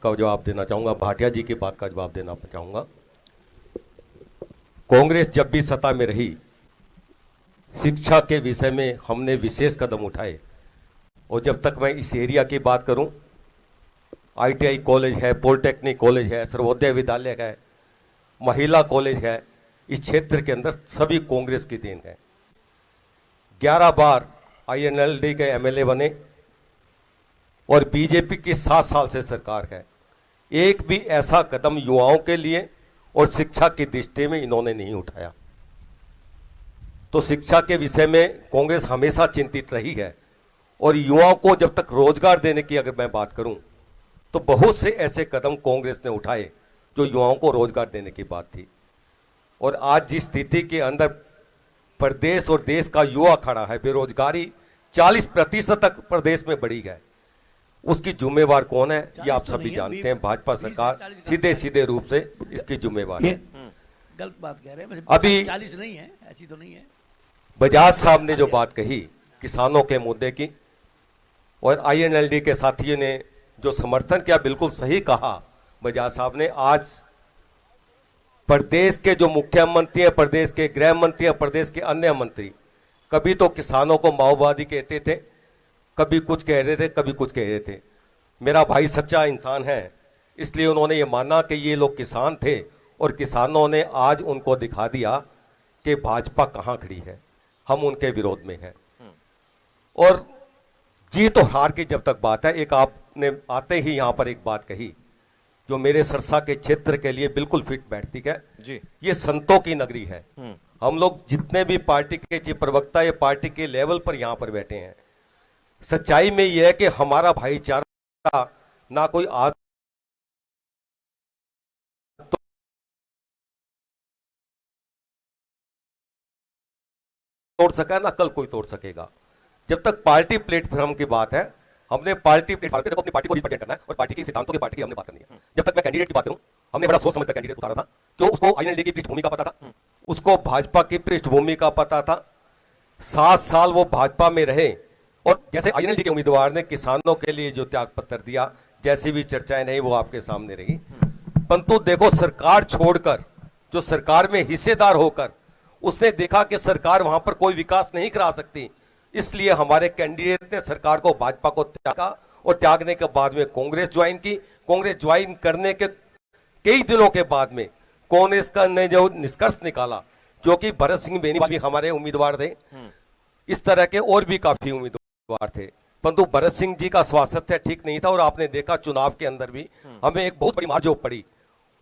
का जवाब देना चाहूंगा, भाटिया जी की बात का जवाब देना चाहूंगा। कांग्रेस जब भी सत्ता में रही, शिक्षा के विषय में हमने विशेष कदम उठाए। और जब तक मैं इस एरिया की बात करूं, आईटीआई कॉलेज है, पॉलिटेक्निक कॉलेज है, सर्वोदय विद्यालय है, महिला कॉलेज है, इस क्षेत्र के अंदर सभी कांग्रेस की देन है। 11 बार आईएनएलडी के एमएलए बने और बीजेपी की 7 साल से सरकार है। एक भी ऐसा कदम युवाओं के लिए और शिक्षा की दृष्टि में इन्होंने नहीं उठाया। तो शिक्षा के विषय में कांग्रेस हमेशा चिंतित रही है। और युवाओं को जब तक रोजगार देने की अगर मैं बात करूं, तो बहुत से ऐसे कदम कांग्रेस ने उठाए जो युवाओं को रोजगार देने की बात थी। और आज जिस स्थिति के अंदर प्रदेश और देश का युवा खड़ा है, बेरोजगारी 40% तक प्रदेश में बढ़ी है, उसकी जिम्मेवार कौन है ये आप सभी जानते हैं। भाजपा सरकार सीधे सीधे रूप से इसकी जिम्मेवार है। गलत बात कह रहे हैं। अभी 40 नहीं है, ऐसी तो नहीं है। बजाज साहब ने जो बात कही किसानों के मुद्दे की, और आईएनएलडी के साथियों ने जो समर्थन किया, बिल्कुल सही कहा बजाज साहब ने। आज प्रदेश के जो मुख्यमंत्री हैं, प्रदेश के गृह मंत्री हैं, प्रदेश के अन्य मंत्री, कभी तो किसानों को माओवादी कहते थे, कभी कुछ कह रहे थे, कभी कुछ कह रहे थे। मेरा भाई सच्चा इंसान है, इसलिए उन्होंने ये माना कि ये लोग किसान थे, और किसानों ने आज उनको दिखा दिया कि भाजपा कहां खड़ी है, हम उनके विरोध में हैं। और जीत और हार की जब तक बात है, एक आपने आते ही यहां पर एक बात कही जो मेरे सरसा के क्षेत्र के लिए बिल्कुल फिट बैठती है जी। ये संतों की नगरी है। हम लोग जितने भी पार्टी के चीफ प्रवक्ता ये पार्टी के लेवल पर यहां पर बैठे हैं, सच्चाई में यह है कि हमारा भाईचारा ना कोई आज तोड़ सका, ना कल कोई तोड़ सकेगा। जब तक पार्टी प्लेटफॉर्म की बात है, हमने पार्टी प्लेटफॉर्म पे देखो अपनी पार्टी को रिप्रेजेंट करना है और पार्टी के सिद्धांतों की पार्टी की हमने बात करनी है। जब तक मैं कैंडिडेट की बात करूं, हमने बड़ा सोच समझकर कैंडिडेट उतारा था, क्यों उसको आईएनएलडी की पृष्ठभूमि का पता था, उसको भाजपा की पृष्ठभूमि का पता था। 7 साल वो भाजपा में रहे, और जैसे आईएनएलडी के उम्मीदवार ने किसानों के लिए जो त्याग पत्र दिया, जैसी भी चर्चाएं नहीं वो आपके सामने रही। परंतु देखो, सरकार छोड़कर, जो सरकार में हिस्सेदार होकर उसने देखा कि सरकार वहां पर कोई विकास नहीं करा सकती, इसलिए हमारे कैंडिडेट ने सरकार को, भाजपा को त्यागा, और त्यागने के बाद में कांग्रेस ज्वाइन की। कांग्रेस ज्वाइन करने के कई दिनों के बाद में कांग्रेस का ने जो निष्कर्ष निकाला, जो कि भरत सिंह बेनीवाल भी हमारे उम्मीदवार थे, इस तरह के और भी काफी उम्मीदवार थे, परंतु भरत सिंह जी का स्वास्थ्य ठीक नहीं था। और आपने देखा चुनाव के अंदर भी हमें एक बहुत बड़ी मार जो पड़ी,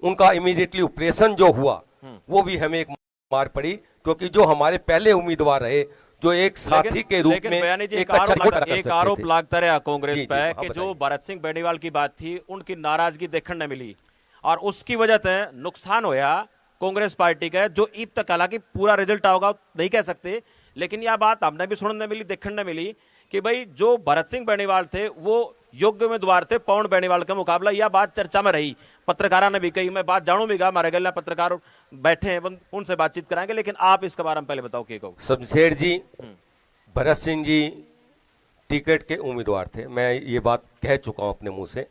उनका इमीडिएटली ऑपरेशन जो हुआ वो भी हमें एक मार पड़ी, क्योंकि जो हमारे पहले उम्मीदवार रहे, जो एक साथी के रूप में एक आरोप लगता रहा कांग्रेस पे कि जो भरत सिंह बेनीवाल की बात थी, उनकी नाराजगी देखने मिली और उसकी वजह से नुकसान होया कांग्रेस पार्टी का, जो ईद तक हालांकि पूरा रिजल्ट आओगा नहीं कह सकते, लेकिन यह बात हमने भी सुनने मिली, देखने मिली कि भाई जो भरत सिंह बेनीवाल थे वो योग्य उम्मीदवार थे पवन बेनीवाल का मुकाबला। यह बात चर्चा में रही, पत्रकारों ने भी कही, मैं बात जानू भी, हमारे गले पत्रकार बैठे हैं, उनसे बातचीत कराएंगे, लेकिन आप इसके बारे में पहले बताओ क्या कहो। शमशेर जी, भरत सिंह जी टिकट के उम्मीदवार थे, मैं ये बात कह चुका हूं अपने मुंह से।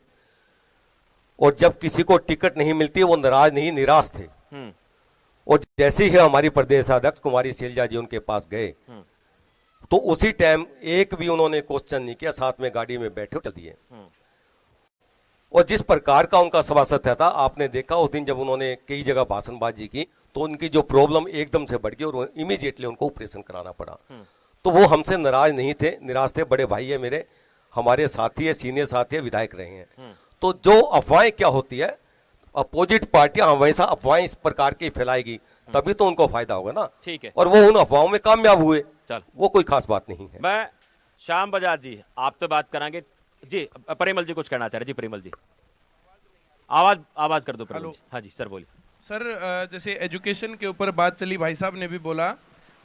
और जब किसी को टिकट नहीं मिलती वो नाराज नहीं, निराश थे। और जैसे ही हमारी प्रदेश अध्यक्ष कुमारी शैलजा जी उनके पास गए, तो उसी टाइम एक भी उन्होंने क्वेश्चन नहीं किया, साथ में गाड़ी में बैठे चल दिए। और जिस प्रकार का उनका सभासद था, आपने देखा उस दिन जब उन्होंने कई जगह भाषणबाजी की, तो उनकी जो प्रॉब्लम एकदम से बढ़ गई और इमीडिएटली उनको ऑपरेशन कराना पड़ा। तो वो हमसे नाराज नहीं थे, निराश थे। बड़े भाई है मेरे, हमारे साथी है, सीनियर साथी है, विधायक रहे हैं। तो जो अफवाहें क्या होती है, अपोजिट पार्टियां हमेशा अफवाहें इस प्रकार की फैलाएगी, तभी तो उनको फायदा होगा ना। ठीक है, और वो उन अफवाहों में कामयाब हुए, चल वो कोई खास बात नहीं है। मैं श्याम बजाज जी आपसे बात करांगे जी। परिमल जी कुछ कहना चाह रहे जी। परिमल जी आवाज कर दो परिमल जी। हाँ जी सर बोलिए। सर, जैसे एजुकेशन के ऊपर बात चली, भाई साहब ने भी बोला,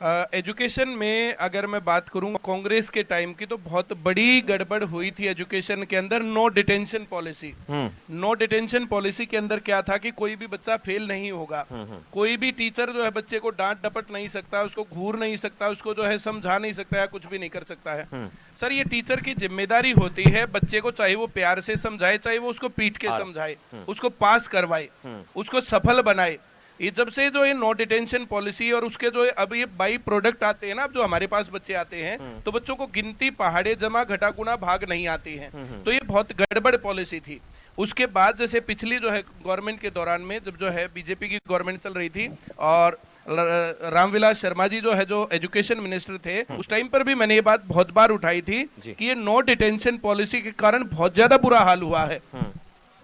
एजुकेशन में अगर मैं बात करूं कांग्रेस के टाइम की, तो बहुत बड़ी गड़बड़ हुई थी एजुकेशन के अंदर। No detention policy. No detention policy के अंदर क्या था कि कोई भी बच्चा फेल नहीं होगा, कोई भी टीचर जो है बच्चे को डांट डपट नहीं सकता, उसको घूर नहीं सकता, उसको जो है समझा नहीं सकता है, कुछ भी नहीं कर सकता है। सर, ये टीचर की जिम्मेदारी होती है बच्चे को, चाहे वो प्यार से समझाए, चाहे वो उसको पीट के समझाए, उसको पास करवाए, उसको सफल बनाए। ये जब से जो ये नो डिटेंशन पॉलिसी और उसके जो अब ये बाई प्रोडक्ट आते हैं ना, अब जो हमारे पास बच्चे आते हैं, तो बच्चों को गिनती पहाड़े जमा घटा गुना भाग नहीं आती है। तो ये बहुत गड़बड़ पॉलिसी थी। उसके बाद जैसे पिछली जो है गवर्नमेंट के दौरान में, जब जो है बीजेपी की गवर्नमेंट चल रही थी और रामविलास शर्मा जी जो है जो एजुकेशन मिनिस्टर थे, उस टाइम पर भी मैंने ये बात बहुत बार उठाई थी कि ये नो डिटेंशन पॉलिसी के कारण बहुत ज्यादा बुरा हाल हुआ है।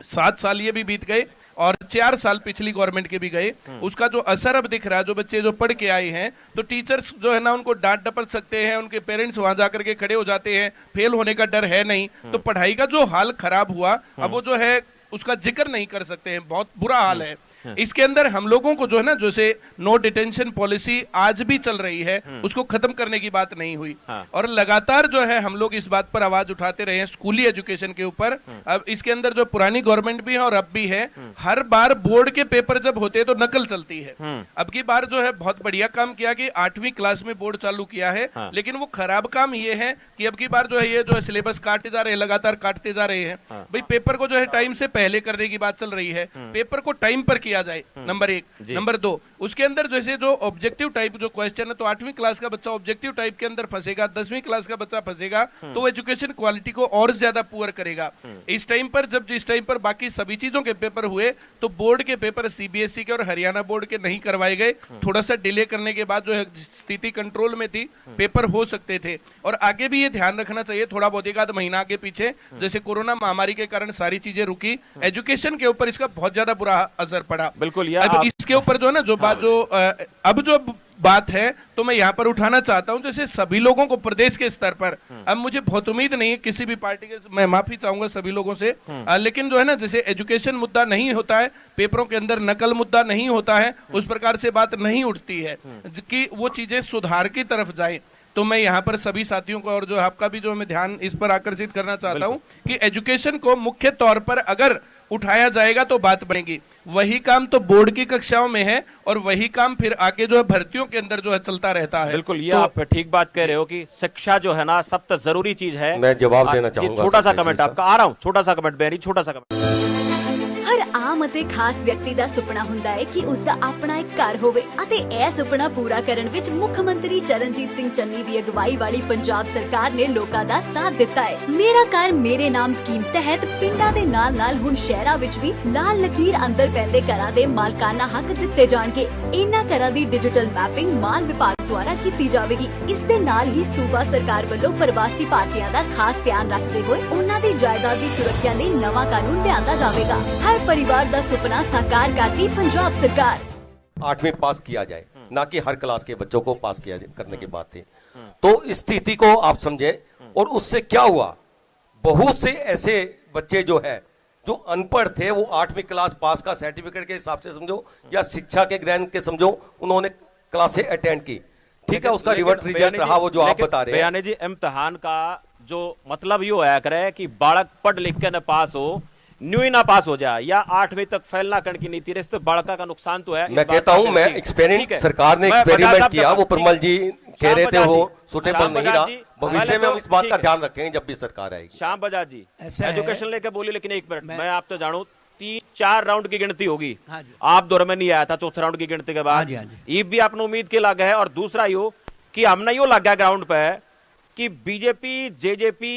7 साल ये भी बीत गए और 4 साल पिछली गवर्नमेंट के भी गए। उसका जो असर अब दिख रहा है, जो बच्चे जो पढ़ के आए हैं, तो टीचर्स जो है ना उनको डांट डपट सकते हैं, उनके पेरेंट्स वहां जाकर के खड़े हो जाते हैं, फेल होने का डर है नहीं। तो पढ़ाई का जो हाल खराब हुआ, अब वो जो है उसका जिक्र नहीं कर सकते हैं, बहुत बुरा हाल है। इसके अंदर हम लोगों को जो है ना, जैसे नो डिटेंशन पॉलिसी आज भी चल रही है, उसको खत्म करने की बात नहीं हुई। और लगातार जो है हम लोग इस बात पर आवाज उठाते रहे हैं स्कूली एजुकेशन के ऊपर। अब इसके अंदर जो पुरानी गवर्नमेंट भी है और अब भी है, हर बार बोर्ड के पेपर जब होते हैं तो नकल चलती है। अब की बार जो है बहुत बढ़िया काम किया कि 8वीं क्लास में बोर्ड चालू किया है, लेकिन वो खराब काम ये है कि अब की बार जो है ये जो है सिलेबस काटते जा रहे हैं, लगातार काटते जा रहे हैं। भाई पेपर को जो है टाइम से पहले करने की बात चल रही है, पेपर को टाइम पर किया जाए, नंबर 1। नंबर 2, उसके अंदर जैसे जो ऑब्जेक्टिव टाइप जो क्वेश्चन है, तो 8वीं क्लास का बच्चा ऑब्जेक्टिव टाइप के अंदर फंसेगा, 10वीं क्लास का बच्चा फंसेगा, तो एजुकेशन क्वालिटी को और ज्यादा पुअर करेगा। इस टाइम पर जब जिस टाइम पर बाकी सभी चीजों के पेपर हुए, तो बोर्ड के पेपर सीबीएसई के और हरियाणा बोर्ड के नहीं करवाए गए। थोड़ा सा डिले करने के बाद जो है स्थिति कंट्रोल में थी, पेपर हो सकते थे। और आगे भी ये ध्यान रखना चाहिए, थोड़ा बहुत एक आध महीना आगे पीछे, जैसे कोरोना महामारी के कारण सारी चीजें रुकी, एजुकेशन के ऊपर इसका बहुत ज्यादा बुरा असर पड़ा। बिल्कुल। अब इसके ऊपर जो है ना, जो बात जो अब जो बात है, तो मैं यहाँ पर उठाना चाहता हूँ, जैसे सभी लोगों को प्रदेश के स्तर पर, अब मुझे बहुत उम्मीद नहीं है किसी भी पार्टी के, मैं माफी चाहूंगा सभी लोगों से, लेकिन जो है ना, जैसे एजुकेशन मुद्दा नहीं होता है, पेपरों के अंदर नकल मुद्दा नहीं होता है, उस प्रकार से बात नहीं उठती है कि वो चीजें सुधार की तरफ जाए। तो मैं यहाँ पर सभी साथियों को और जो आपका भी जो मैं ध्यान इस पर आकर्षित करना चाहता हूँ कि एजुकेशन को मुख्य तौर पर अगर उठाया जाएगा तो बात बनेगी। वही काम तो बोर्ड की कक्षाओं में है और वही काम फिर आगे जो है भर्तियों के अंदर जो है चलता रहता है। बिल्कुल, ये आप ठीक बात कह रहे हो कि शिक्षा जो है ना सबसे जरूरी चीज है। मैं जवाब देना चाहूंगा। छोटा सा कमेंट आपका आ रहा हूँ, छोटा सा कमेंट बेरी, छोटा सा कमेंट। ਹਰ ਆਮ ਅਤੇ ਖਾਸ ਵਿਅਕਤੀ ਦਾ ਸੁਪਨਾ ਹੁੰਦਾ ਹੈ ਕਿ ਉਸ ਦਾ ਆਪਣਾ ਇੱਕ ਘਰ ਹੋਵੇ ਅਤੇ ਇਹ ਸੁਪਨਾ ਪੂਰਾ ਕਰਨ ਵਿੱਚ ਮੁੱਖ ਮੰਤਰੀ ਚਰਨਜੀਤ ਸਿੰਘ ਚੰਨੀ ਦੀ ਅਗਵਾਈ ਵਾਲੀ ਪੰਜਾਬ ਸਰਕਾਰ ਨੇ ਲੋਕਾਂ ਦਾ ਸਾਥ ਦਿੱਤਾ ਹੈ। ਮੇਰਾ ਘਰ ਮੇਰੇ ਨਾਮ ਸਕੀਮ ਤਹਿਤ ਪਿੰਡਾਂ ਦੇ ਨਾਲ-ਨਾਲ ਹੁਣ ਸ਼ਹਿਰਾਂ ਵਿੱਚ ਵੀ ਲਾਲ ਲਕੀਰ ਅੰਦਰ ਪੈਂਦੇ ਘਰਾਂ ਦੇ ਮਾਲਕਾਨਾ ਹੱਕ ਦਿੱਤੇ ਜਾਣਗੇ। ਇਹਨਾਂ ਘਰਾਂ ਦੀ ਡਿਜੀਟਲ ਮੈਪਿੰਗ ਮਾਲ ਵਿਭਾਗ ਦੁਆਰਾ ਕੀਤੀ ਜਾਵੇਗੀ। ਇਸ ਦੇ ਨਾਲ ਹੀ ਸੂਬਾ ਸਰਕਾਰ ਵੱਲੋਂ ਪ੍ਰਵਾਸੀ ਭਾਰਤੀਆਂ ਦਾ ਖਾਸ ਧਿਆਨ ਰੱਖਦੇ ਹੋਏ ਉਹਨਾਂ ਦੀ ਜਾਇਦਾਦ ਦੀ ਸੁਰੱਖਿਆ ਲਈ ਨਵਾਂ ਕਾਨੂੰਨ ਲਿਆਂਦਾ ਜਾਵੇਗਾ। हर परिवार का सपना साकार करती पंजाब सरकार। 8वीं पास किया जाए, ना कि हर क्लास के बच्चों को पास किया करने की बात थी। तो इस स्थिति को आप समझे, और उससे क्या हुआ, बहुत से ऐसे बच्चे जो है जो अनपढ़ थे, वो 8वीं क्लास पास का सर्टिफिकेट के हिसाब से समझो या शिक्षा के ग्रहण के समझो, उन्होंने क्लासें अटेंड की, ठीक है, उसका रिवर्ट रिजल्ट रहा वो जो आप बता रहे हैं। बयाने जी, इम्तिहान का जो मतलब ये होया करे कि बालक पढ़ लिख के न पास हो, न्यू ही ना पास हो जाए, या 8वीं तक फेल ना करने की नीति रहे, बालका का नुकसान तो है। मैं कहता हूं, मैं एक्सपेरिमेंट, सरकार ने एक्सपेरिमेंट किया, वो परमल जी कह रहे थे वो सुटेबल नहीं रहा। भविष्य में हम इस बात का ध्यान रखेंगे जब भी सरकार आएगी। श्याम बजाज जी एजुकेशन लेके बोली, लेकिन एक मिनट, मैं आप तो जानू 3-4 राउंड की गिनती होगी, आप दौर में नहीं आया था, चौथे राउंड की गिनती के बाद ये भी आपने उम्मीद के लगा है। और दूसरा यो कि हमने यो लग गया ग्राउंड पे कि बीजेपी जेजेपी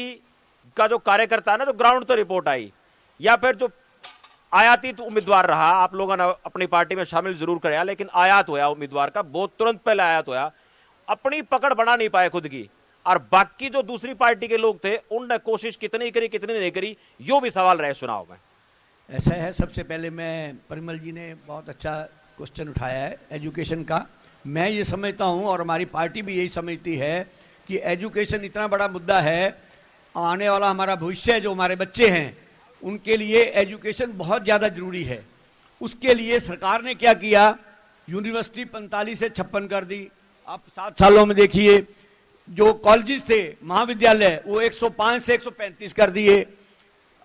का जो कार्यकर्ता है ना, तो ग्राउंड तो रिपोर्ट आई, या फिर जो आयातित उम्मीदवार रहा, आप लोगों ने अपनी पार्टी में शामिल जरूर कराया, लेकिन आयात होया उम्मीदवार का, बहुत तुरंत पहले आयात होया, अपनी पकड़ बना नहीं पाए खुद की। और बाकी जो दूसरी पार्टी के लोग थे, उनने कोशिश कितनी करी कितनी नहीं करी, यो भी सवाल रहे चुनाव में। ऐसा है, सबसे पहले मैं, परिमल जी ने बहुत अच्छा क्वेश्चन उठाया है एजुकेशन का। मैं ये समझता हूँ और हमारी पार्टी भी यही समझती है कि एजुकेशन इतना बड़ा मुद्दा है, आने वाला हमारा भविष्य, जो हमारे बच्चे हैं उनके लिए एजुकेशन बहुत ज़्यादा ज़रूरी है। उसके लिए सरकार ने क्या किया, यूनिवर्सिटी 45 से 56 कर दी, आप 7 सालों में देखिए, जो कॉलेजेस थे, महाविद्यालय, वो 105 से 135 कर दिए।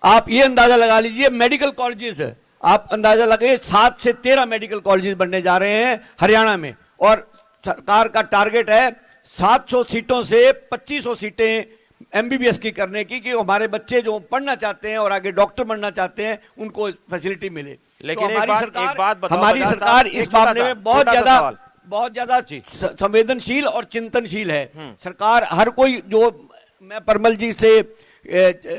आप ये अंदाजा लगा लीजिए, मेडिकल कॉलेजेस, आप अंदाजा लगाइए 7 से 13 मेडिकल कॉलेजेस बनने जा रहे हैं हरियाणा में, और सरकार का टारगेट है 700 सीटों से 2500 सीटें एमबीबीएस की करने की, कि हमारे बच्चे जो पढ़ना चाहते हैं और आगे डॉक्टर बनना चाहते हैं उनको फैसिलिटी मिले। लेकिन तो एक बात बताओ, हमारी बजाज सरकार साहब, इस एक छोटा मामले सा- में बहुत छोटा सा ज्यादा सवाल। संवेदनशील और चिंतनशील है। सरकार हर कोई, जो मैं परमल जी से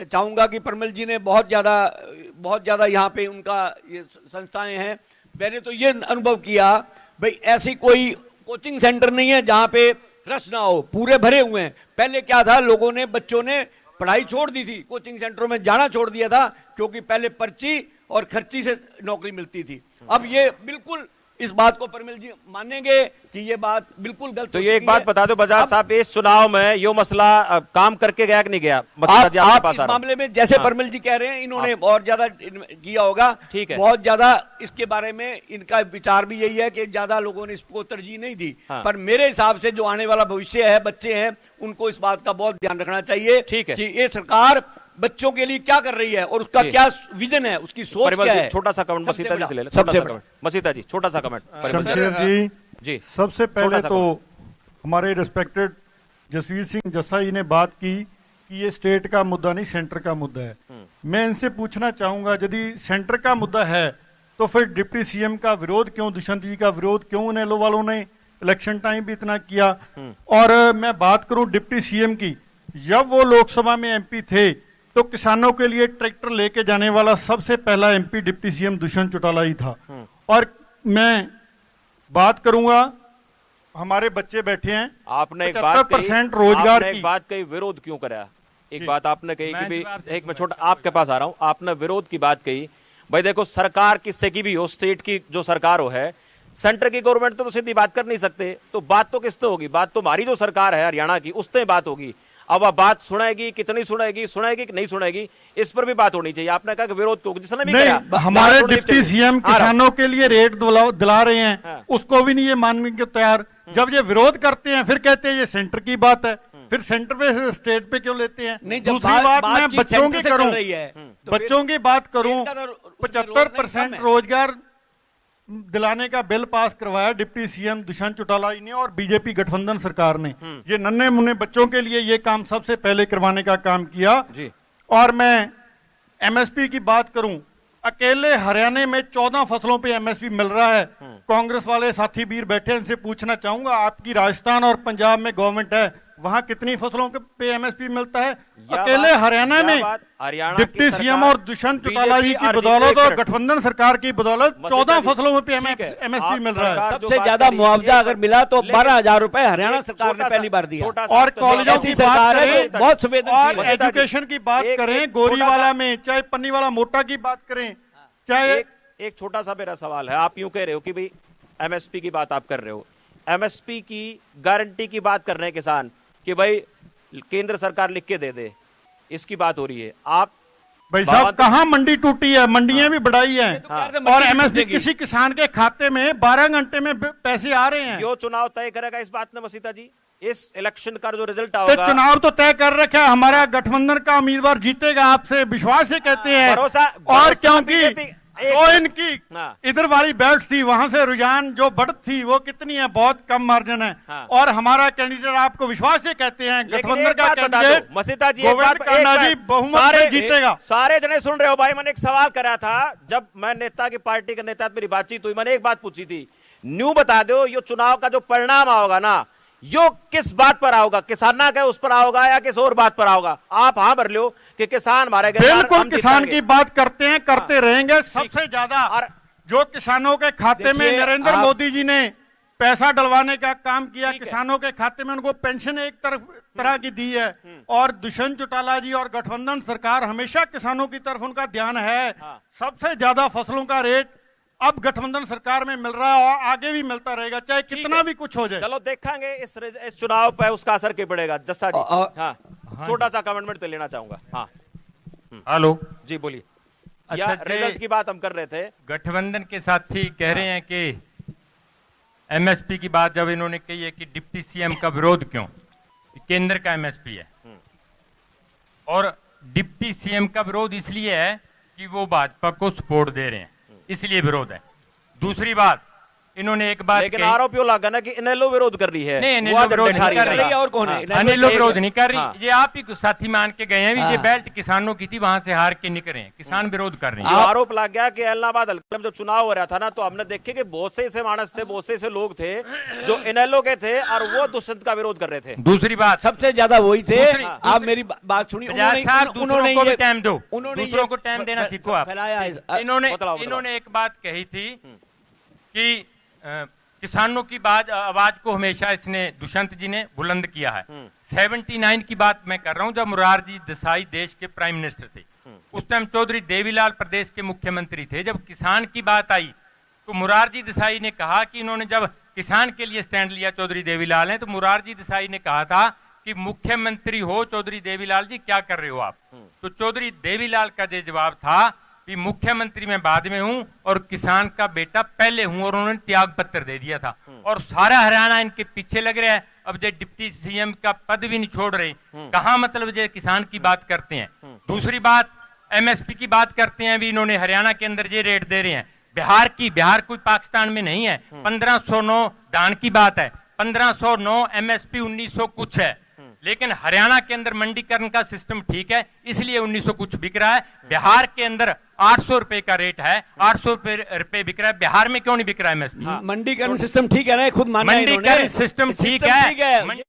चाहूंगा कि परमल जी ने बहुत ज्यादा यहाँ पे उनका ये संस्थाएं हैं, मैंने तो ये अनुभव किया भाई, ऐसी कोई कोचिंग सेंटर नहीं है जहां पे रश ना हो, पूरे भरे हुए हैं। पहले क्या था, लोगों ने, बच्चों ने पढ़ाई छोड़ दी थी, कोचिंग सेंटरों में जाना छोड़ दिया था, क्योंकि पहले पर्ची और खर्ची से नौकरी मिलती थी। अब ये बिल्कुल, इस बात को परमिल जी मानेंगे कि ये बात बिल्कुल गलत तो हो ये एक चुकी बात है। बता दो बजाज अब साहब, इस चुनाव में ये मसला काम करके गया कि नहीं गया? मधुसूदन जी, आपके आप पास इस आ रहा हूं। मामले में, जैसे हाँ। परमिल जी कह रहे हैं, इन्होंने बहुत ज्यादा किया होगा, ठीक है। बहुत ज्यादा इसके बारे में इनका विचार भी यही है कि ज्यादा लोगों ने इसको तरजीह नहीं दी। हाँ। पर मेरे हिसाब से जो आने वाला भविष्य है, बच्चे हैं, उनको इस बात का बहुत ध्यान रखना चाहिए ठीक है। कि ये सरकार बच्चों के लिए क्या कर रही है और उसका जी। क्या विजन है, उसकी सोच परिमल क्या जी, है। छोटा सा कमेंट सबसे मसीता जी बड़ा, से ले ले, सबसे छोटा सा बड़ा। कमेंट मसीता जी, छोटा सा कमेंट परिमल जी। शमशेर जी, जी, सबसे छोटा पहले सा तो हमारे रिस्पेक्टेड जसवीर सिंह जस्सा जी ने बात की कि ये स्टेट का मुद्दा नहीं, सेंटर का मुद्दा है। मैं इनसे पूछना चाहूंगा, यदि सेंटर का मुद्दा है तो फिर डिप्टी सीएम का विरोध क्यों, दुष्यंत जी का विरोध क्यों इनेलो वालों ने इलेक्शन टाइम भी इतना किया? और मैं बात करूं डिप्टी सीएम की, जब वो लोकसभा में एमपी थे तो किसानों के लिए ट्रैक्टर लेके जाने वाला सबसे पहला MP deputy CM Dushyant Chautala ही था। और मैं बात करूंगा, हमारे बच्चे बैठे हैं, आपने एक बात कही, 75% रोजगार आपने की। एक बात कही, विरोध क्यों करा? एक बात आपने कही कि भी, एक मैं छोटा आपके पास आ रहा हूं, आपने विरोध की बात कही। भाई देखो, सरकार किससे की भी हो, स्टेट की जो सरकार हो है, सेंटर की गवर्नमेंट तो सीधी बात कर नहीं सकते, तो बात तो किससे होगी? बात तो हमारी जो सरकार है हरियाणा की, उससे बात होगी। अब आप बात सुनाएगी, कितनी सुनाएगी कि नहीं सुनाएगी, इस पर भी बात होनी चाहिए। आपने कहा कि विरोध क्यों, जिसने भी करा, नहीं, हमारे बात होनी डिप्टी चाहिए। सीएम आ रहा हूं। किसानों के लिए रेट दिला रहे हैं, हाँ। उसको भी नहीं ये मानने के तैयार। जब ये विरोध करते हैं फिर कहते हैं ये सेंटर की बात है, फिर सेंटर पे स्टेट पे क्यों लेते हैं? नहीं, जब दूसरी बात मैं बातचीत बच्चों सेंटर की से चल करूं, रही है, तो बच्चों की बात करूं, स्टेट का तो उसमें 75% रोल नहीं रोजगार दिलाने का बिल पास करवाया डिप्टी सीएम दुष्यंत चौटाला जी ने और बीजेपी गठबंधन सरकार ने। ये नन्हे मुन्ने बच्चों के लिए ये काम सबसे पहले करवाने का काम किया। जी। और मैं एमएसपी की बात करूं, अकेले हरियाणा में 14 फसलों पे एमएसपी मिल रहा है। कांग्रेस वाले साथी वीर बैठे, इनसे पूछना चाहूंगा, आपकी राजस्थान और पंजाब में गवर्नमेंट है, वहां कितनी फसलों पे एमएसपी मिलता है? अकेले हरियाणा में हरियाणा डिप्टी सीएम और दुष्यंत चौटाला जी की बदौलत और गठबंधन सरकार की बदौलत 14 फसलों में एमएसपी मिल रहा है। सबसे ज्यादा मुआवजा अगर मिला तो 12,000 रुपए हरियाणा सरकार ने पहली बार दिया। और कॉलेजों की बात सरकार है करें, तो बहुत संवेदनशील और है। एजुकेशन की बात करें, गोरीवाला में चाहे पन्नीवाला मोटा की बात करें, चाहे एक छोटा सा मेरा सवाल है। आप यूं कह रहे हो कि भाई एमएसपी की बात आप कर रहे हो, एमएसपी की गारंटी की बात कर रहे हैं किसान कि भाई केंद्र सरकार लिख के दे दे, इसकी बात हो रही है। आप भाई साहब कहां मंडी टूटी है? मंडियां भी बढ़ाई हैं मंडी और एमएसपी टूटेगी। किसी किसान के खाते में 12 घंटे में पैसे आ रहे हैं। क्यों चुनाव तय करेगा इस बात ने मसीता जी? इस इलेक्शन का जो रिजल्ट तो होगा, चुनाव तो तय कर रखा है, हमारा गठबंधन का उम्मीदवार जीतेगा, आपसे विश्वास से कहते हैं। और क्योंकि जो इनकी हाँ। इधर वाली बेल्ट थी, वहां से रुझान जो बढ़त थी वो कितनी है, बहुत कम मार्जिन है। हाँ। और हमारा कैंडिडेट आपको विश्वास से कहते हैं, लेकिन गठबंधन एक का बात बता कैंडिडेट दो, मसीता जी, गोविंद कांडा जी बहुमत से जीतेगा। सारे जने सुन रहे हो भाई, मैंने एक सवाल करा था, जब मैं नेता की पार्टी के नेता मेरी बातचीत हुई, मैंने एक बात पूछी थी, न्यू बता दो ये चुनाव का जो परिणाम आओगा ना, यो किस बात पर आओगा? किसाना के उस पर आओगा या किस और बात पर आओगा? आप हाँ भर लो कि किसान मारे गए, बिल्कुल किसान की बात करते हैं, करते रहेंगे। सबसे ज्यादा और जो किसानों के खाते में देखिए, नरेंद्र आप- मोदी जी ने पैसा डलवाने का काम किया, ठीक है। किसानों के खाते में उनको पेंशन एक तरह की दी है। और दुष्यंत चौटाला जी और गठबंधन सरकार हमेशा किसानों की तरफ उनका ध्यान है। हाँ। सबसे ज्यादा फसलों का रेट अब गठबंधन सरकार में मिल रहा है और आगे भी मिलता रहेगा, चाहे कितना है। भी कुछ हो जाए। चलो देखेंगे इस चुनाव पर उसका असर क्या पड़ेगा। जस्सा जी, हाँ, छोटा सा कमेंटमेंट तो लेना चाहूंगा। हाँ हेलो जी, बोलिए। अच्छा या जी, रिजल्ट की बात हम कर रहे थे। गठबंधन के साथी कह रहे हैं कि एमएसपी की बात जब इन्होंने कही है कि डिप्टी सीएम का विरोध क्यों, केंद्र का एमएसपी है और डिप्टी सीएम का विरोध इसलिए है कि वो भाजपा को सपोर्ट दे रहे हैं, इसलिए विरोध है। दूसरी बात, इन्होंने एक बात लेकिन कही, आरोप यूं लगा ना कि इनेलो विरोध कर रही है। नहीं, वो इनेलो आज विरोध बैठा नहीं कर है। रही है। और कौन है? अनिल विरोध नहीं कर रही, हाँ। ये आप ही को साथी मान के गए हैं भी, ये हाँ। बेल्ट किसानों की थी, वहां से हार के निकले हैं, किसान विरोध कर रहे जो हैं। आरोप लग गया कि इलाहाबाद हल्के में जो चुनाव हो रहा था ना, तो हमने देखे कि बहुत से ऐसे मानस थे, बहुत से ऐसे लोग थे जो इनेलो के थे और वो दुष्यंत का विरोध कर रहे थे। दूसरी बात, सबसे ज्यादा वही थे। दूसरी- आप दूसरी- मेरी बात सुनिए। बजाज साहब, दूसरों को भी टाइम दो, उन्होंने दूसरों ये को टाइम देना सीखो आप। फैलाया है। इन्होंने बताओ। इन्होंने एक बात कही थी कि किसानों की आवाज को हमेशा इसने दुष्यंत जी ने बुलंद किया है। 79 की बात मैं कर रहा हूं, जब मुरारजी देसाई देश के प्राइम मिनिस्टर थे, उस टाइम चौधरी देवीलाल प्रदेश के मुख्यमंत्री थे। जब किसान की बात आई तो मुरारजी देसाई ने कहा कि इन्होंने जब किसान के लिए स्टैंड लिया, चौधरी देवीलाल ने, तो मुरारजी देसाई ने कहा था कि मुख्यमंत्री हो चौधरी देवीलाल जी, क्या कर रहे हो आप? तो चौधरी देवीलाल का जो जवाब था कि मुख्यमंत्री मैं बाद में हूं और किसान का बेटा पहले हूं, और उन्होंने त्याग पत्र दे दिया था। और सारा हरियाणा इनके पीछे लग रहा है। अब जो डिप्टी सीएम का पद भी नहीं छोड़ रहे, कहां मतलब जो किसान की बात करते हैं। दूसरी बात, एमएसपी की बात करते हैं, भी इन्होंने हरियाणा के अंदर ये रेट दे रहे हैं। बिहार कोई पाकिस्तान में नहीं है। 1509 धान की बात है, 1509 एमएसपी 1900 कुछ है, लेकिन हरियाणा के अंदर मंडीकरण का सिस्टम ठीक है, इसलिए 1900 कुछ बिक रहा है। बिहार के अंदर 800 रुपए का रेट है, 800 रुपए बिक रहा है। बिहार में क्यों नहीं बिक रहा है एमएसपी? मंडीकरण सिस्टम ठीक है ना, खुद माना है इन्होंने। मंडीकरण सिस्टम ठीक है।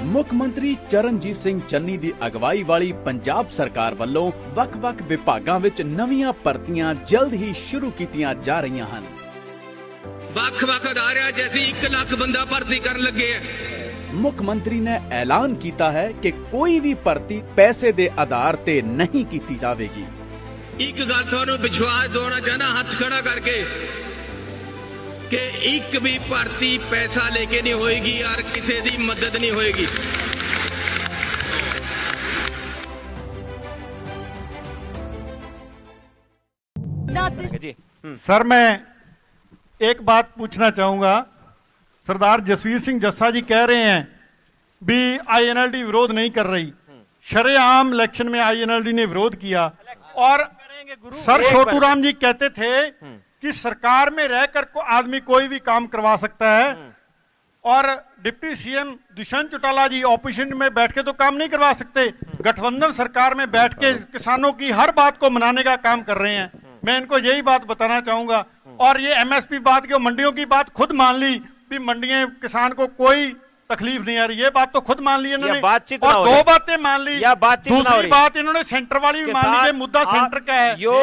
ਮੁੱਖ ਮੰਤਰੀ ਚਰਨਜੀਤ ਸਿੰਘ ਚੰਨੀ ਦੀ ਅਗਵਾਈ ਵਾਲੀ ਪੰਜਾਬ ਸਰਕਾਰ ਵੱਲੋਂ ਵੱਖ-ਵੱਖ ਵਿਭਾਗਾਂ ਵਿੱਚ ਨਵੀਆਂ ਭਰਤੀਆਂ ਜਲਦ ਹੀ ਸ਼ੁਰੂ ਕੀਤੀਆਂ ਜਾ ਰਹੀਆਂ ਹਨ। ਵੱਖ-ਵੱਖ ਅਦਾਰਿਆਂ 'ਚ ਅਸੀਂ 1 ਲੱਖ ਬੰਦਾ ਭਰਤੀ ਕਰਨ ਲੱਗੇ ਆ। ਮੁੱਖ ਮੰਤਰੀ ਨੇ ਐਲਾਨ ਕੀਤਾ ਹੈ ਕਿ ਕੋਈ ਵੀ ਭਰਤੀ ਪੈਸੇ ਦੇ ਆਧਾਰ ਤੇ ਨਹੀਂ ਕੀਤੀ ਜਾਵੇਗੀ। ਇੱਕ ਗੱਲ ਤੁਹਾਨੂੰ ਵਿਸ਼ਵਾਸ ਦਿਵਾਉਣਾ ਚਾਹਨਾ ਹੱਥ ਖੜਾ ਕਰਕੇ ਕਿ ਇੱਕ ਵੀ ਭਰਤੀ ਪੈਸਾ ਲੈ ਕੇ ਨਹੀਂ ਹੋਏਗੀ ਔਰ ਕਿਸੇ ਦੀ ਮਦਦ ਨਹੀਂ ਹੋਏਗੀ। जी सर मैं एक बात पूछना चाहूंगा। सरदार जसवीर सिंह जस्सा जी कह रहे हैं भी आईएनएलडी विरोध नहीं कर रही। शरेआम इलेक्शन में आईएनएलडी ने विरोध किया और सर छोटू राम जी कहते थे कि सरकार में रहकर को आदमी कोई भी काम करवा सकता है, और डिप्टी सीएम दुष्यंत चौटाला जी ऑपोजिशन में बैठ के तो काम नहीं करवा सकते, गठबंधन सरकार में बैठ के किसानों की हर बात को मनाने का काम कर रहे हैं। मैं इनको यही बात बताना चाहूंगा। और ये एमएसपी बात की, मंडियों की बात खुद मान ली भी मंडियां किसान को कोई तकलीफ नहीं आ रही, ये बात तो खुद मान ली इन्होंने। बातचीत और ना हो दो रही। बातें मान ली। या बातचीत ना हो दूसरी रही। बात इन्होंने सेंटर वाली भी मान ली, ये मुद्दा सेंटर का है। यो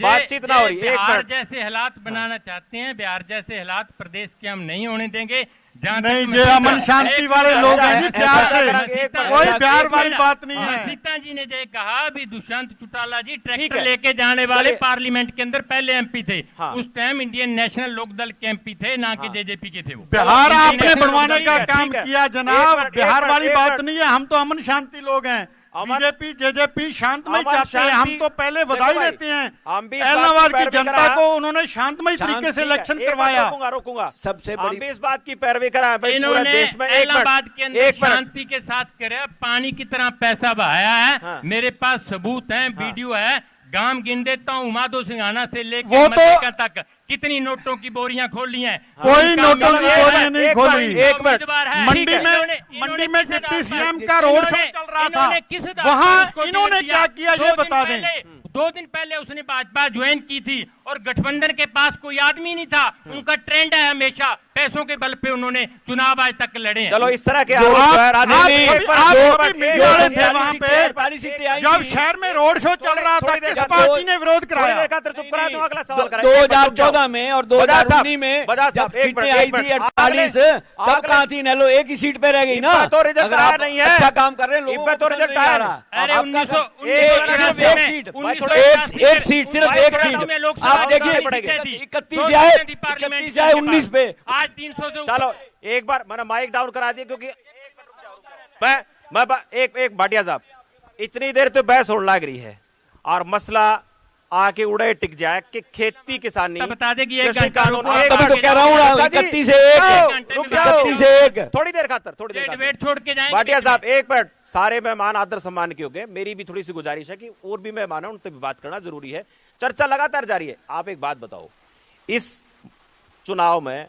बातचीत ना हो रही। एक बिहार मिनट। जैसे हालात बनाना चाहते हैं, बिहार जैसे हालात प्रदेश के हम नहीं होने देंगे। जहाँ तक नहीं, मैं ये सीता- अमन शांति एक वाले मिनट, लोग ऐसा- हैं जी, ऐसा- प्यार ऐसा से। करेंगे, एक मिनट, कोई एक प्यार मिनट। वाली बात नहीं है। सीता जी ने जो कहा भी दुष्यंत चौटाला जी ठीक ट्रैक्टर है। लेके जाने वाले चलिए। पार्लियामेंट के अंदर पहले एमपी थे। हाँ। उस टाइम इंडियन नेशनल लोकदल के एमपी थे, ना कि जेजेपी के थे वो। बिहार इंडियन आपने नेशनल बनवाने लोकदल का के- काम ठीक है। किया एक जनाब, मिनट, बिहार एक वाली मिनट, बात एक नहीं है। हम तो अमन शांति लोग हैं। अमन- बीजेपी जेजेपी शांतमय अमन चाहते हैं। हम शांति- तो पहले देखो बधाई भाई, देते हैं। हम भी इस बात की इलाहाबाद की पैरवी जनता करा- को उन्होंने शांतमय तरीके से इलेक्शन करवाया। रोकूंगा सबसे हम बड़ी भी इस बात की पैरवी करा है भाई, पूरे इन्होंने देश में। एक मिनट, इलाहाबाद के अंदर एक मिनट। शांति के साथ करे, पानी की तरह पैसा बहाया है। हाँ। मेरे पास सबूत है, वीडियो है, गांव गिन देता हूँ, उमादो सिंघाना से वो लेकर तो- मथुरा तक कितनी नोटों की बोरियां खोली हैं। कोई उनका नोटों की उम्मीदवार बोरियां है। नहीं एक मिनट, खोली। एक मिनट। उम्मीदवार है। मंडी ठीक है। में इन्होंने मंडी में किस डिप्टी आधार सीएम पर- का रोड शो इन्होंने- चल रहा इन्होंने था, किस आधार पर वहां उसको इन्होंने टिकट क्या दिया? किया ये बता दें। 2 दिन पहले उसने भाजपा ज्वाइन की थी और गठबंधन के पास कोई आदमी नहीं था। उनका ट्रेंड है हमेशा पैसों के बल पे उन्होंने चुनाव आज तक लड़े हैं। चलो इस तरह के जो आरोप आप- जो है राजनीति आप- में- आप एक भी मिनट, मीडिया एक में मिनट, थे वहां पे। 48 सीटें आई जब थी। शहर में रोड शो चल रहा था, थोड़ी देर किस का- पार्टी ने विरोध थोड़ी कराया? देर खातिर चुप करा, तुम अगला सवाल करा। 2014 में और बजाज साहब, 2019 में बजाज जब साहब, एक सीटें मिनट, आई एक थी मिनट। 48, तब अगले- कहाँ थी नेलो? एक ही सीट पे रह गई ना। इस पे तो रिजल्ट अगर आया आप नहीं है। अच्छा काम कर रहे हैं, लोगों इस पे को तो पसंद रिजल्ट नहीं आ आया रहा। अरे आपका 1981 एक में सीट, भाई थोड़ा एक सीट, सिर्फ भाई एक थोड़ा सीट। में लोकसभा आप देखिए चुनाव पड़ेगा। 31 से आए, 31 से आए 19 पे। आज 300 से चलो एक बार मैंने माइक डाउन करा दिया, क्योंकि मैं एक भाटिया साहब, इतनी देर तो बहस होने लग रही है और मसला आके उड़े टिक जाए कि खेती किसानी तब बता देगी एक कृषि घंटा कानून रुको, एक तभी तो घंटे कह रहा हूँ, रुको, 31 से एक। रुक जाओ, 31 से एक। थोड़ी देर खातर, थोड़ी देर डिबेट खातर। छोड़ के जाएंगे भाटिया बीच साहब एक मिनट, सारे मेहमान आदर सम्मान के हो गए, मेरी भी थोड़ी सी गुजारिश है कि और भी मेहमान है उनसे भी बात करना जरूरी है। चर्चा लगातार जारी है। आप एक बात बताओ, इस चुनाव में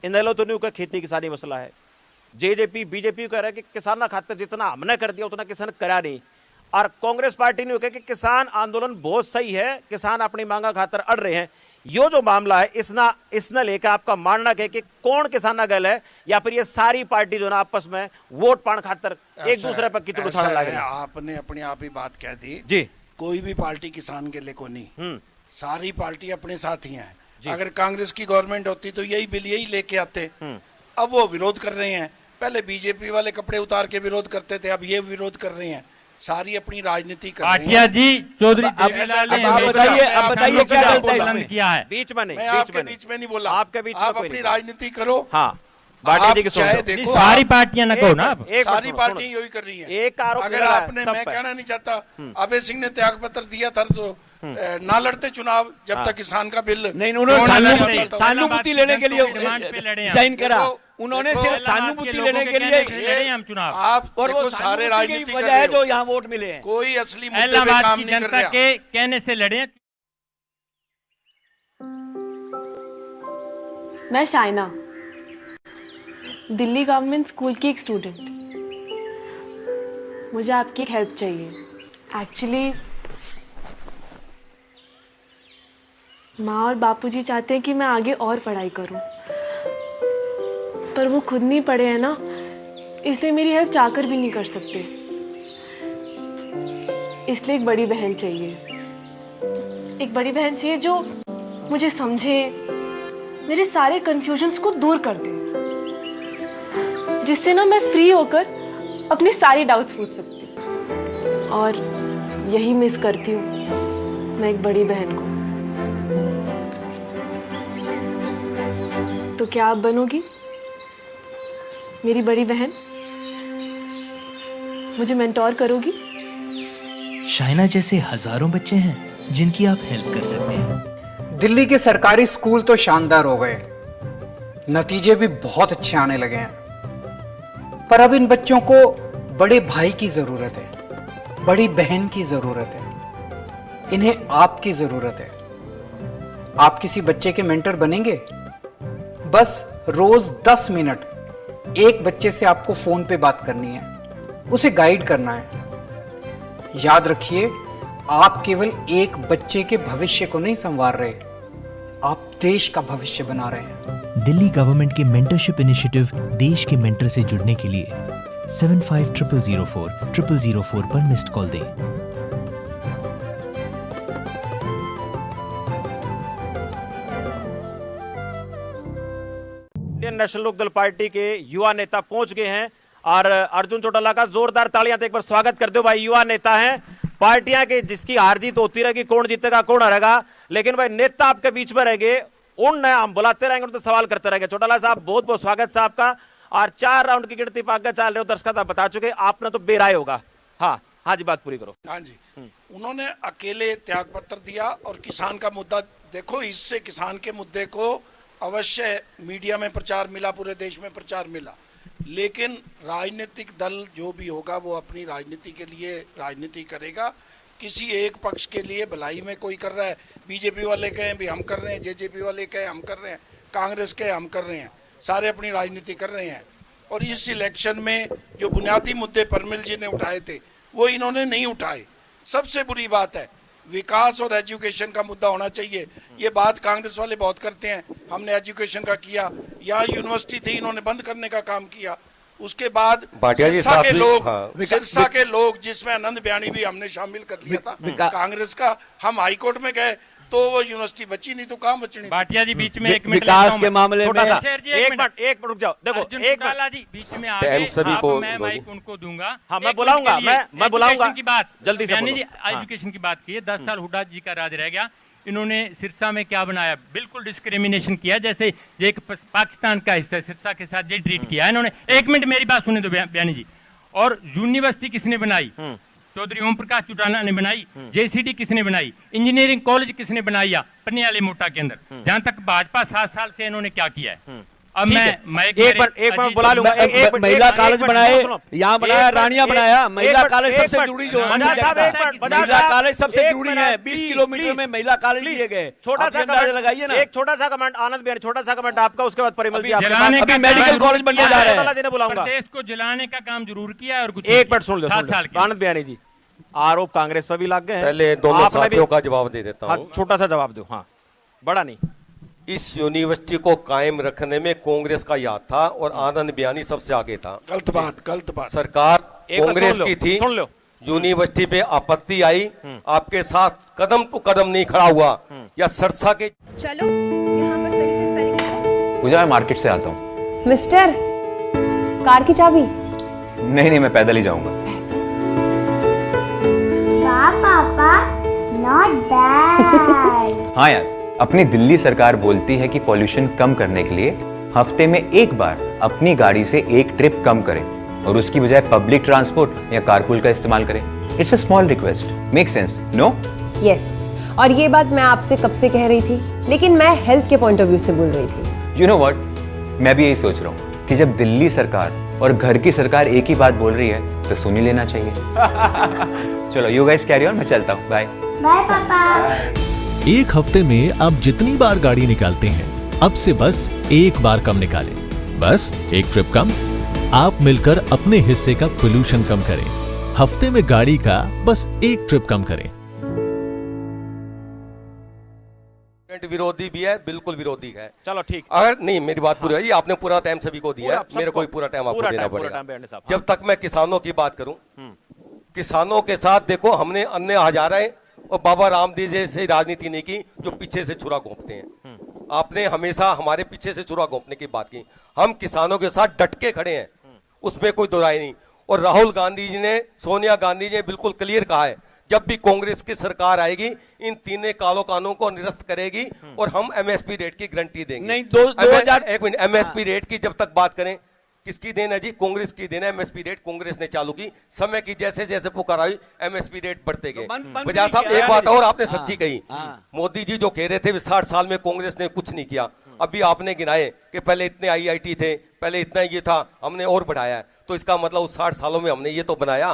इनेलो तो नहीं का खेती किसानी मसला है, जेजेपी बीजेपी कह रहा है कि किसान खातर जितना हमने कर दिया उतना किसान करा नहीं, और कांग्रेस पार्टी ने कहा कि किसान आंदोलन बहुत सही है, किसान अपनी मांगा खातर अड़ रहे हैं। यो जो मामला है इसने लेकर आपका मानना है कि कौन किसाना गल है, या फिर ये सारी पार्टी जो ना आपस में वोट पाने खातर एक दूसरे पर कीचड़ उछालने लगे? आपने अपने आप ही बात कह दी जी। कोई भी पार्टी किसान के लिए को नहीं, सारी पार्टी अपने साथ ही हैं। अगर कांग्रेस की गवर्नमेंट होती तो यही बिल यही लेके आते। अब वो विरोध कर रहे हैं, पहले बीजेपी वाले कपड़े उतार के विरोध करते थे, अब ये विरोध कर रहे हैं। सारी अपनी राजनीति कर रहे भाटिया हैं। जी, चौधरी अब बताइए क्या गलत है इसमें? किया है बीच में नहीं, मैं आपके बीच में नहीं बोला, आपके बीच में आप कोई अपनी नहीं। राजनीति करो। हाँ, भाटिया जी की सोच चाहे लो। देखो, सारी आप- पार्टियां न कहो ना आप। एक सारी मिनट पार्टी सुनो, यही कर रही है। एक आरोप अगर लगा है आपने, सब मैं पर। कहना नहीं चाहता, अभय सिंह ने त्याग पत्र दिया था तो ना लड़ते चुनाव जब तक किसान का बिल नहीं, उन्होंने कौन लड़ता सहानुभूति था? सहानुभूति लेने के लिए डिमांड पे लड़े हैं। डिजाइन करा। देखो, उन्होंने देखो, सिर्फ सहानुभूति लेने के लिए लड़े हैं हम चुनाव। आप और वो देखो, सारे सारे राजनीति कर वजह है रहे जो हो, यहाँ वोट मिले हैं। कोई असली मुद्दे पे इलाहाबाद काम की नहीं कर जनता रहा। के कहने से लड़े हैं। मैं शाइना, दिल्ली गवर्नमेंट स्कूल की एक स्टूडेंट। मुझे आपकी हेल्प चाहिए। एक्चुअली माँ और बापूजी चाहते हैं कि मैं आगे और पढ़ाई करूं, पर वो खुद नहीं पढ़े हैं ना, इसलिए मेरी हेल्प चाहकर भी नहीं कर सकते। इसलिए एक बड़ी बहन चाहिए, एक बड़ी बहन चाहिए जो मुझे समझे, मेरे सारे कंफ्यूजन्स को दूर कर दे, जिससे ना मैं फ्री होकर अपनी सारी डाउट्स पूछ सकती हूँ। और यही मिस करती हूँ मैं एक बड़ी बहन को। तो क्या आप बनोगी मेरी बड़ी बहन? मुझे मेंटोर करोगी? शाइना जैसे हजारों बच्चे हैं जिनकी आप हेल्प कर सकते हैं। दिल्ली के सरकारी स्कूल तो शानदार हो गए, नतीजे भी बहुत अच्छे आने लगे हैं, पर अब इन बच्चों को बड़े भाई की जरूरत है, बड़ी बहन की जरूरत है, इन्हें आपकी जरूरत है। आप किसी बच्चे के मेंटर बनेंगे? बस रोज 10 मिनट एक बच्चे से आपको फोन पे बात करनी है, उसे गाइड करना है। याद रखिए, आप केवल एक बच्चे के भविष्य को नहीं संवार रहे, आप देश का भविष्य बना रहे हैं। दिल्ली गवर्नमेंट के मेंटरशिप इनिशिएटिव देश के मेंटर से जुड़ने के लिए 750004 पर मिस्ड कॉल दें। इंडियन नेशनल लोकदल पार्टी के युवा नेता पहुंच गए हैं, और अर्जुन चौटाला का जोरदार तालियां एक बार स्वागत कर दो भाई। युवा नेता हैं, पार्टियां के जिसकी हार जीत होती रहेगी, कौन जीतेगा कौन हारेगा, लेकिन भाई नेता आपके बीच में रहेंगे, उन हम बुलाते रहेंगे, उन तो सवाल करते रहेंगे। चौटाला साहब बहुत बहुत स्वागत साहब का। और 4 राउंड की गिनती पाकर चल रहे हो, दर्शक आप बता चुके, आपने तो बेराय होगा। हाँ हाँ जी, बात पूरी करो। हाँ जी, उन्होंने अकेले त्याग पत्र दिया, और किसान का मुद्दा देखो, इससे किसान के मुद्दे को अवश्य मीडिया में प्रचार मिला, पूरे देश में प्रचार मिला, लेकिन राजनीतिक दल जो भी होगा वो अपनी राजनीति के लिए राजनीति करेगा। किसी एक पक्ष के लिए भलाई में कोई कर रहा है, बीजेपी वाले कहें भी हम कर रहे हैं, जेजेपी वाले कहें हम कर रहे हैं, कांग्रेस कहें हम कर रहे हैं, सारे अपनी राजनीति कर रहे हैं। और इस इलेक्शन में जो बुनियादी मुद्दे परमिल जी ने उठाए थे वो इन्होंने नहीं उठाए। सबसे बुरी बात है, विकास और एजुकेशन का मुद्दा होना चाहिए। ये बात कांग्रेस वाले बहुत करते हैं, हमने एजुकेशन का किया, यहाँ यूनिवर्सिटी थी इन्होंने बंद करने का काम किया। उसके बाद सिरसा के लोग, सिरसा के लोग जिसमें आनंद बयानी भी हमने शामिल कर लिया था कांग्रेस का, हम हाईकोर्ट में गए तो वो यूनिवर्सिटी बची नहीं तो कहाँ बचनी। भाटिया जी बीच में 1 मिनट विकास के मामले में एक मिनट रुक जाओ, देखो एक मिनट जी बीच में आ गए, सभी को मैं माइक उनको दूंगा। हाँ, मैं बुलाऊंगा, मैं बुलाऊंगा की बात जल्दी से जी, एजुकेशन की बात की है। 10 साल हुड्डा जी का राज रह गया, इन्होंने सिरसा में क्या बनाया, बिल्कुल डिस्क्रिमिनेशन किया, जैसे एक पाकिस्तान का हिस्सा सिरसा के साथ ये ट्रीट किया इन्होंने। 1 मिनट मेरी बात सुने दो बयानी जी। और यूनिवर्सिटी किसने बनाई? चौधरी ओम प्रकाश चौटाला ने बनाई, जेसीडी किसने बनाई, इंजीनियरिंग कॉलेज किसने बनाया पन्नियाली मोटा के अंदर। जहां तक भाजपा 7 साल से इन्होंने क्या किया है। अब मैं एक मिनट बुला लूंगा। महिला कॉलेज बनाए, यहाँ बनाया, रानिया बनाया, महिला कॉलेज सबसे जुड़ी जो महिला कॉलेज सबसे जुड़ी है, 20 किलोमीटर में महिला कॉलेज दिए गए। छोटा सा अंदाजा लगाइए ना। एक छोटा सा कमेंट आनंद बिहारी, छोटा सा कमेंट आपका, उसके बाद परिमल जी जलाने का मेडिकल कॉलेज बनने जा रहे हैं। जिन्हें बुलाऊंगा। देश को जलाने का काम जरूर किया है और कुछ एक मिनट सुन लो आनंद बिहारी जी, आरोप कांग्रेस पर भी लग गए हैं। पहले दोनों साथियों का जवाब दे देता हूं। छोटा सा जवाब दो। हाँ, बड़ा नहीं। इस यूनिवर्सिटी को कायम रखने में कांग्रेस का याद था और आनंद बियानी सबसे आगे था। गलत बात। सरकार कांग्रेस की थी, सुन लो। यूनिवर्सिटी पे आपत्ति आई, आपके साथ कदम टू कदम नहीं खड़ा हुआ या सरसा के। चलो यहाँ पर सही से स्पेलिंग करो। पूजा, मैं मार्केट से आता हूँ। मिस्टर, कार की चाबी? नहीं, मैं पैदल ही जाऊंगा। पापा, नॉट दैट। हाँ यार, अपनी दिल्ली सरकार बोलती है कि पॉल्यूशन कम करने के लिए हफ्ते में एक बार अपनी गाड़ी से एक ट्रिप कम करें और उसकी बजाय पब्लिक ट्रांसपोर्ट या कारपूल का इस्तेमाल करें। It's a small request, make sense, no? Yes, और ये बात मैं आपसे कब से कह रही थी, लेकिन मैं हेल्थ के पॉइंट ऑफ व्यू से बोल रही थी। यू नो व्हाट, मैं भी यही सोच रहा हूँ कि जब दिल्ली सरकार और घर की सरकार एक ही बात बोल रही है तो सुन ही लेना चाहिए। चलो यू गाइस कैरी ऑन, मैं चलता हूँ, बाय। बाय पापा। एक हफ्ते में आप जितनी बार गाड़ी निकालते हैं, अब से बस एक बार कम निकालें। बस एक ट्रिप कम, आप मिलकर अपने हिस्से का पोल्यूशन कम करें। हफ्ते में गाड़ी का बस एक ट्रिप कम करें। विरोधी भी है, बिल्कुल विरोधी है। चलो ठीक। अगर नहीं, मेरी बात पूरी है, आपने पूरा टाइम सभी को दिया है, मेरे को पूरा टाइम आपको देना पड़ेगा। जब तक मैं किसानों की बात करूं, किसानों के साथ देखो हमने अन्य हजारे और बाबा रामदेव जैसे राजनीति नहीं की जो पीछे से छुरा घोंपते हैं। आपने हमेशा हमारे पीछे से छुरा घोंपने की बात की। हम किसानों के साथ डट के खड़े हैं, उसमें कोई दो राय नहीं। और राहुल गांधी जी ने, सोनिया गांधी जी ने बिल्कुल क्लियर कहा है, जब भी कांग्रेस की सरकार आएगी इन तीनों कालो कानूनों को निरस्त करेगी और हम एमएसपी रेट की गारंटी देंगे। नहीं, 2000 एक मिनट, एमएसपी रेट की जब तक बात करें, किसकी देन है जी? कांग्रेस की देन है। एमएसपी रेट कांग्रेस ने चालू की, समय की जैसे जैसे पुकार आई एमएसपी रेट बढ़ते गए। बजाज साहब, एक बात और आपने सच्ची कही, मोदी जी जो कह रहे थे 60 साल में कांग्रेस ने कुछ नहीं किया, अभी आपने गिनाए कि पहले इतने आईआईटी थे, पहले इतना ये था, हमने और बढ़ाया है। तो इसका मतलब उस 60 सालों में हमने ये तो बनाया।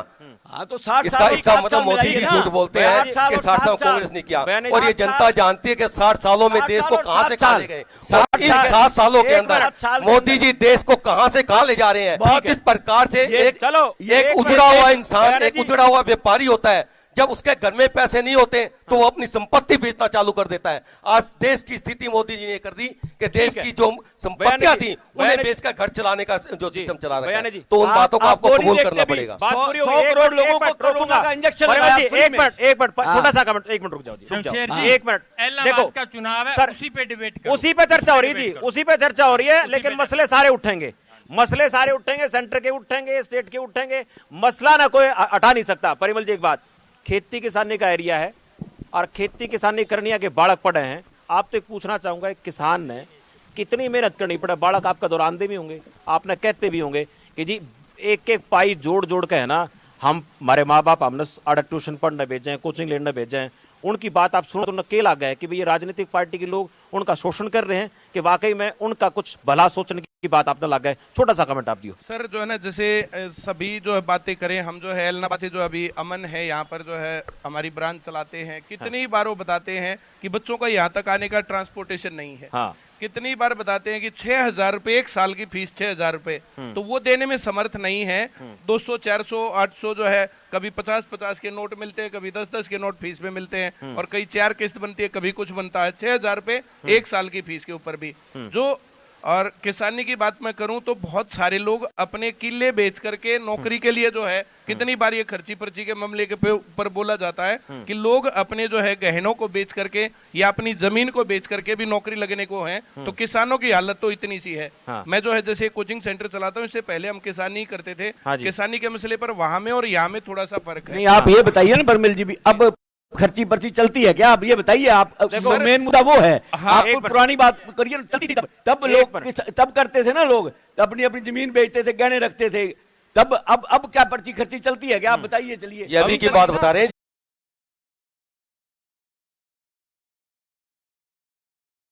हाँ, तो 60 इसका मतलब मोदी जी झूठ बोलते हैं कि 60 साल कांग्रेस ने किया, और ये जनता जानती है कि 60 सालों में देश को कहां से कहां ले गए। और इन 7 सालों के अंदर मोदी जी देश को कहां से कहां ले जा रहे हैं। किस प्रकार से एक उजड़ा हुआ इंसान, एक उजड़ा हुआ व्यापारी होता है, जब उसके घर में पैसे नहीं होते तो वो अपनी संपत्ति बेचना चालू कर देता है। आज देश की स्थिति मोदी जी ने कर दी कि देश की जो संपत्तियां थी उन्हें बेचकर घर चलाने का जो सिस्टम चला रहा है। तो उन बातों को आपको कबूल करना पड़ेगा। 100 करोड़ लोगों को कोरोना का इंजेक्शन लगाया। एक मिनट छोटा सा कमेंट, एक मिनट रुक जाओ जी, एक मिनट। देखो का चुनाव है, सर, उसी पे डिबेट करो। उसी पे चर्चा हो रही थी, उसी पे चर्चा हो रही है, लेकिन मसले सारे उठेंगे, मसले सारे उठेंगे, सेंटर के उठेंगे, स्टेट के उठेंगे, मसला ना कोई हटा नहीं सकता। परिमल जी, एक बात, खेती किसानी का एरिया है और खेती किसानी करनी है कि बालक पड़े हैं। आपसे पूछना चाहूंगा, एक किसान ने कितनी मेहनत करनी पड़े, बालक आपका दौरानते भी होंगे, आपने कहते भी होंगे कि जी एक एक पाई जोड़ जोड़ के है ना, हम हमारे माँ बाप हमने आड़ा ट्यूशन पढ़ने भेजे हैं, कोचिंग लेने भेजे हैं, उनकी बात आप सुनो तो न के लग गए कि भाई ये राजनीतिक पार्टी के लोग उनका शोषण कर रहे हैं कि वाकई में उनका कुछ भला सोचने की बात आपने लग गए। छोटा सा कमेंट आप दियो सर। जो है ना, जैसे सभी जो है बातें करें, हम जो है एलनाबाद से जो अभी अमन है यहाँ पर जो है हमारी ब्रांच चलाते हैं, कितनी बार वो बताते हैं कि बच्चों का यहाँ तक आने का ट्रांसपोर्टेशन नहीं है। हाँ। कितनी बार बताते हैं कि 6,000 रुपए एक साल की फीस, 6,000 रुपए तो वो देने में समर्थ नहीं है। 200, 400, 800 जो है, कभी 50-50 के नोट मिलते हैं, कभी 10-10 के नोट फीस में मिलते हैं, और कई 4 किस्त बनती है, कभी कुछ बनता है। 6,000 रुपए एक साल की फीस के ऊपर भी जो। और किसानी की बात मैं करूं तो बहुत सारे लोग अपने किले बेच करके नौकरी के लिए जो है, कितनी बार ये खर्ची पर्ची के मामले के ऊपर बोला जाता है कि लोग अपने जो है गहनों को बेच करके या अपनी जमीन को बेच करके भी नौकरी लगने को है। तो किसानों की हालत तो इतनी सी है। मैं जो है जैसे कोचिंग सेंटर चलाता हूँ, इससे पहले हम किसानी करते थे। किसानी के मसले पर वहां में और यहाँ में थोड़ा सा फर्क है। नहीं, आप ये बताइए ना परमिल जी, भी अब खर्ची पर्ची चलती है क्या? आप ये बताइए, आप मेन मुद्दा वो है। आप पुरानी बात करिए, चलती थी तब लोग तब करते थे ना, लोग अपनी अपनी जमीन बेचते थे, गहने रखते थे, तब अब क्या पर्ची खर्ची चलती है क्या? आप बताइए, चलिए। ये अभी की बात बता रहे हैं